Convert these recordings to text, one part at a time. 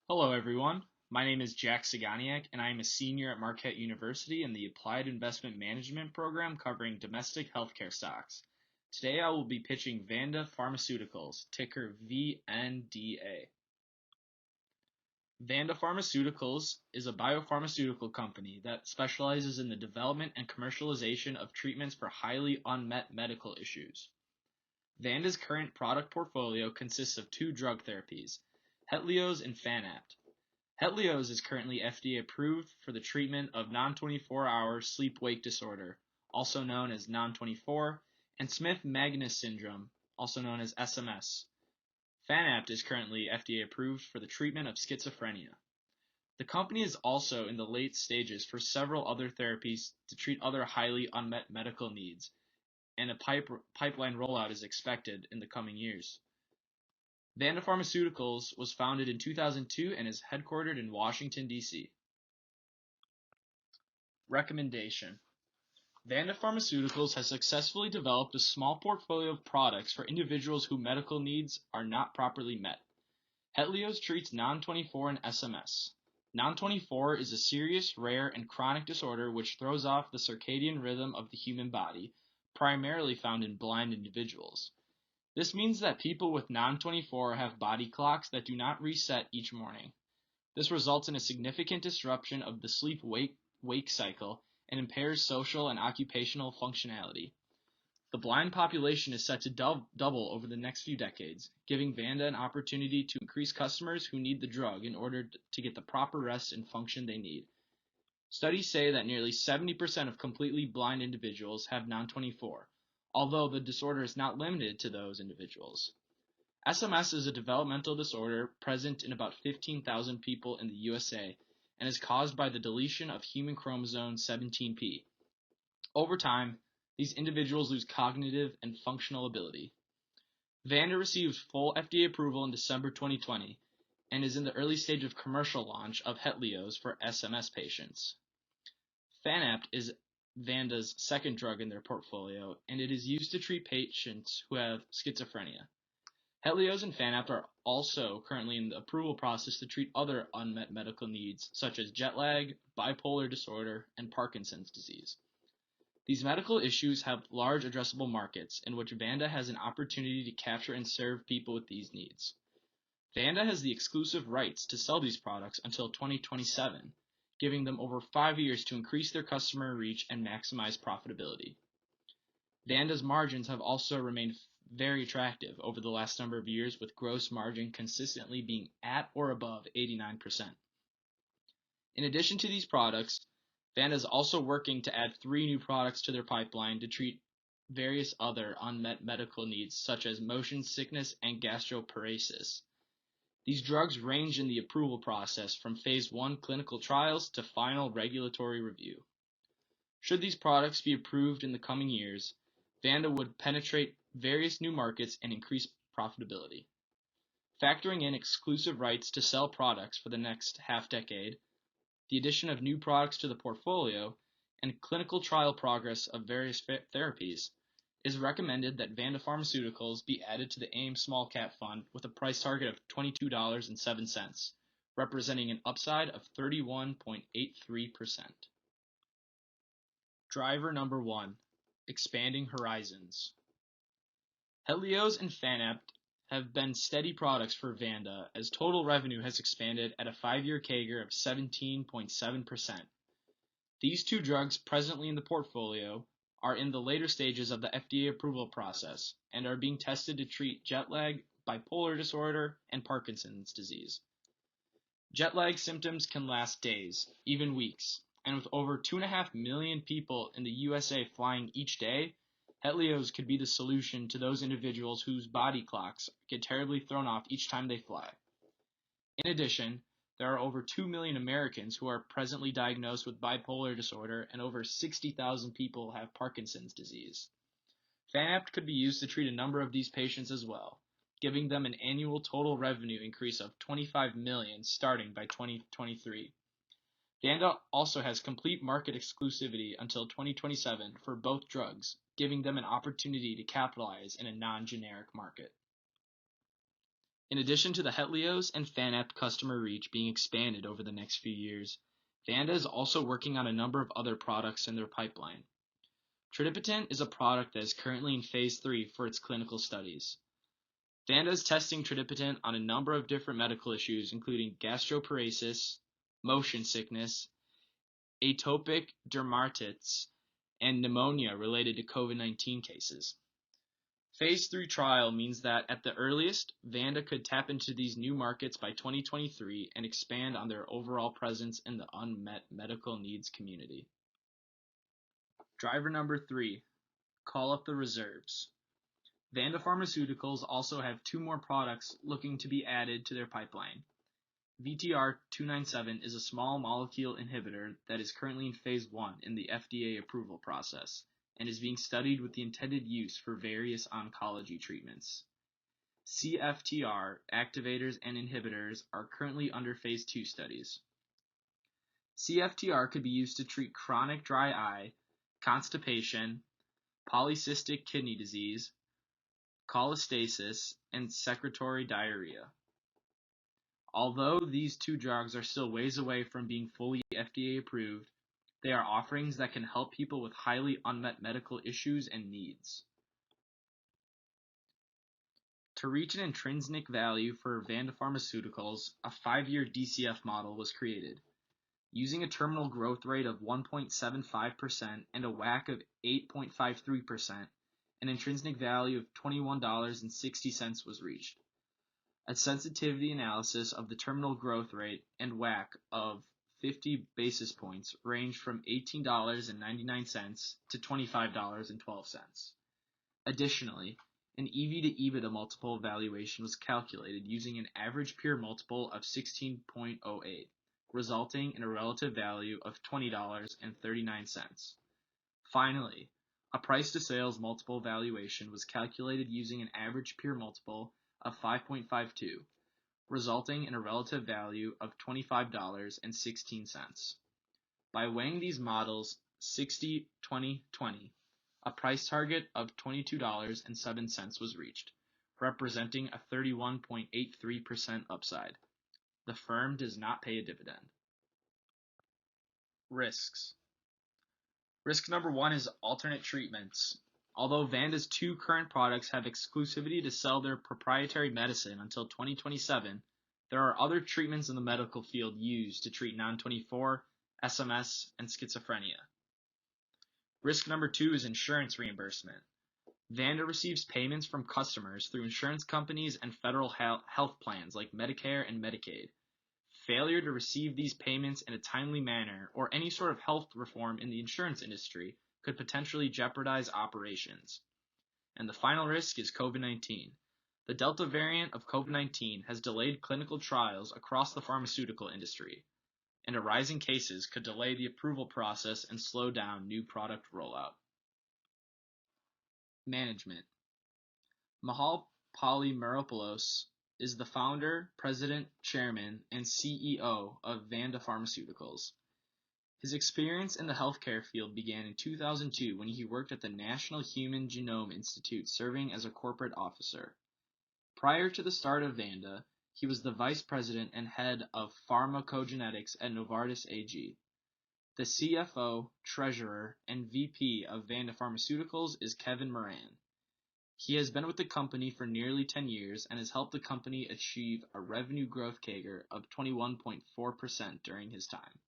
Hello, everyone. My name is Jack Cyganiak, and I am a senior at Marquette University in the Applied Investment Management program covering domestic healthcare stocks. Today, I will be pitching Vanda Pharmaceuticals, ticker VNDA. Vanda Pharmaceuticals is a biopharmaceutical company that specializes in the development and commercialization of treatments for highly unmet medical issues. Vanda's current product portfolio consists of two drug therapies, Hetlioz and Fanapt. Hetlioz is currently FDA approved for the treatment of non-24-hour sleep-wake disorder, also known as non-24, and Smith-Magenis syndrome, also known as SMS. Fanapt is currently FDA approved for the treatment of schizophrenia. The company is also in the late stages for several other therapies to treat other highly unmet medical needs, and a pipeline rollout is expected in the coming years. Vanda Pharmaceuticals was founded in 2002 and is headquartered in Washington, D.C. Recommendation: Vanda Pharmaceuticals has successfully developed a small portfolio of products for individuals whose medical needs are not properly met. Hetlioz treats non-24 and SMS. Non-24 is a serious, rare, and chronic disorder which throws off the circadian rhythm of the human body, primarily found in blind individuals. This means that people with non-24 have body clocks that do not reset each morning. This results in a significant disruption of the sleep-wake cycle and impairs social and occupational functionality. The blind population is set to double over the next few decades, giving Vanda an opportunity to increase customers who need the drug in order to get the proper rest and function they need. Studies say that nearly 70% of completely blind individuals have non-24, although the disorder is not limited to those individuals. SMS is a developmental disorder present in about 15,000 people in the USA and is caused by the deletion of human chromosome 17p. Over time, these individuals lose cognitive and functional ability. Vanda received full FDA approval in December 2020 and is in the early stage of commercial launch of Hetlioz for SMS patients. Fanapt is Vanda's second drug in their portfolio, and it is used to treat patients who have schizophrenia. Hetlioz and Fanapt are also currently in the approval process to treat other unmet medical needs such as jet lag, bipolar disorder, and Parkinson's disease. These medical issues have large addressable markets in which Vanda has an opportunity to capture and serve people with these needs. Vanda has the exclusive rights to sell these products until 2027, giving them over 5 years to increase their customer reach and maximize profitability. Vanda's margins have also remained very attractive over the last number of years, with gross margin consistently being at or above 89%. In addition to these products, Vanda is also working to add 3 new products to their pipeline to treat various other unmet medical needs such as motion sickness and gastroparesis. These drugs range in the approval process from phase 1 clinical trials to final regulatory review. Should these products be approved in the coming years, Vanda would penetrate various new markets and increase profitability. Factoring in exclusive rights to sell products for the next half-decade, the addition of new products to the portfolio, and clinical trial progress of various therapies, it is recommended that Vanda Pharmaceuticals be added to the AIM Small Cap Fund with a price target of $22.07, representing an upside of 31.83%. Driver number 1. Expanding horizons. Hetlioz and Fanapt have been steady products for Vanda as total revenue has expanded at a 5-year CAGR of 17.7%. These two drugs presently in the portfolio are in the later stages of the FDA approval process and are being tested to treat jet lag, bipolar disorder, and Parkinson's disease. Jet lag symptoms can last days, even weeks, and with over 2.5 million people in the USA flying each day, Hetlioz could be the solution to those individuals whose body clocks get terribly thrown off each time they fly. In addition, there are over 2 million Americans who are presently diagnosed with bipolar disorder, and over 60,000 people have Parkinson's disease. Fanapt could be used to treat a number of these patients as well, giving them an annual total revenue increase of $25 million starting by 2023. Vanda also has complete market exclusivity until 2027 for both drugs, giving them an opportunity to capitalize in a non-generic market. In addition to the Hetlios and Fanapt customer reach being expanded over the next few years, Vanda is also working on a number of other products in their pipeline. Trinipotent is a product that is currently in phase 3 for its clinical studies. Vanda is testing Trinipotent on a number of different medical issues, including gastroparesis, motion sickness, atopic dermatitis, and pneumonia related to COVID-19 cases. Phase 3 trial means that, at the earliest, Vanda could tap into these new markets by 2023 and expand on their overall presence in the unmet medical needs community. Driver number 3, call up the reserves. Vanda Pharmaceuticals also have 2 more products looking to be added to their pipeline. VTR-297 is a small molecule inhibitor that is currently in phase 1 in the FDA approval process and is being studied with the intended use for various oncology treatments. CFTR activators and inhibitors are currently under phase 2 studies. CFTR could be used to treat chronic dry eye, constipation, polycystic kidney disease, cholestasis, and secretory diarrhea. Although these 2 drugs are still ways away from being fully FDA approved, they are offerings that can help people with highly unmet medical issues and needs. To reach an intrinsic value for Vanda Pharmaceuticals, a 5-year DCF model was created. Using a terminal growth rate of 1.75% and a WACC of 8.53%, an intrinsic value of $21.60 was reached. A sensitivity analysis of the terminal growth rate and WACC of 50 basis points ranged from $18.99 to $25.12. Additionally, an EV to EBITDA multiple valuation was calculated using an average peer multiple of 16.08, resulting in a relative value of $20.39. Finally, a price to sales multiple valuation was calculated using an average peer multiple of 5.52, resulting in a relative value of $25.16. By weighing these models 60, 20, 20, a price target of $22.07 was reached, representing a 31.83% upside. The firm does not pay a dividend. Risks. Risk number 1 is alternate treatments. Although Vanda's 2 current products have exclusivity to sell their proprietary medicine until 2027, there are other treatments in the medical field used to treat non-24, SMS, and schizophrenia. Risk number 2 is insurance reimbursement. Vanda receives payments from customers through insurance companies and federal health plans like Medicare and Medicaid. Failure to receive these payments in a timely manner or any sort of health reform in the insurance industry could potentially jeopardize operations. And the final risk is COVID-19. The Delta variant of COVID-19 has delayed clinical trials across the pharmaceutical industry, and rising cases could delay the approval process and slow down new product rollout. Management. Michal Polymeropoulos is the founder, president, chairman, and CEO of Vanda Pharmaceuticals. His experience in the healthcare field began in 2002 when he worked at the National Human Genome Institute serving as a corporate officer. Prior to the start of Vanda, he was the vice president and head of pharmacogenetics at Novartis AG. The CFO, treasurer, and VP of Vanda Pharmaceuticals is Kevin Moran. He has been with the company for nearly 10 years and has helped the company achieve a revenue growth CAGR of 21.4% during his time.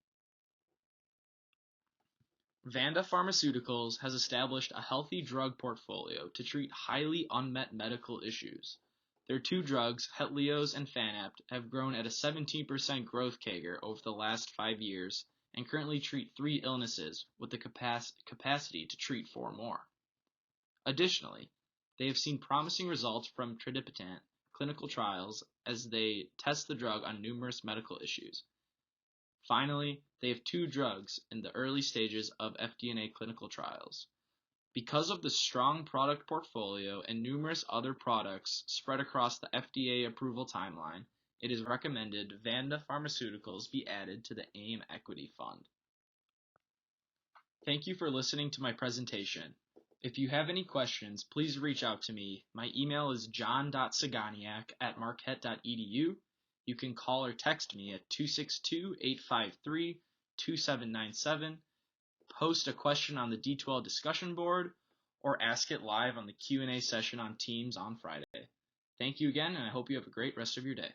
Vanda Pharmaceuticals has established a healthy drug portfolio to treat highly unmet medical issues. Their 2 drugs, Hetlios and Fanapt, have grown at a 17% growth CAGR over the last 5 years and currently treat 3 illnesses with the capacity to treat 4 more. Additionally, they have seen promising results from Trinipotent clinical trials as they test the drug on numerous medical issues. Finally, they have 2 drugs in the early stages of FDA clinical trials. Because of the strong product portfolio and numerous other products spread across the FDA approval timeline, it is recommended Vanda Pharmaceuticals be added to the AIM Equity Fund. Thank you for listening to my presentation. If you have any questions, please reach out to me. My email is john.cyganiak@marquette.edu. You can call or text me at 262-853-2797, post a question on the D12 discussion board, or ask it live on the Q&A session on Teams on Friday. Thank you again, and I hope you have a great rest of your day.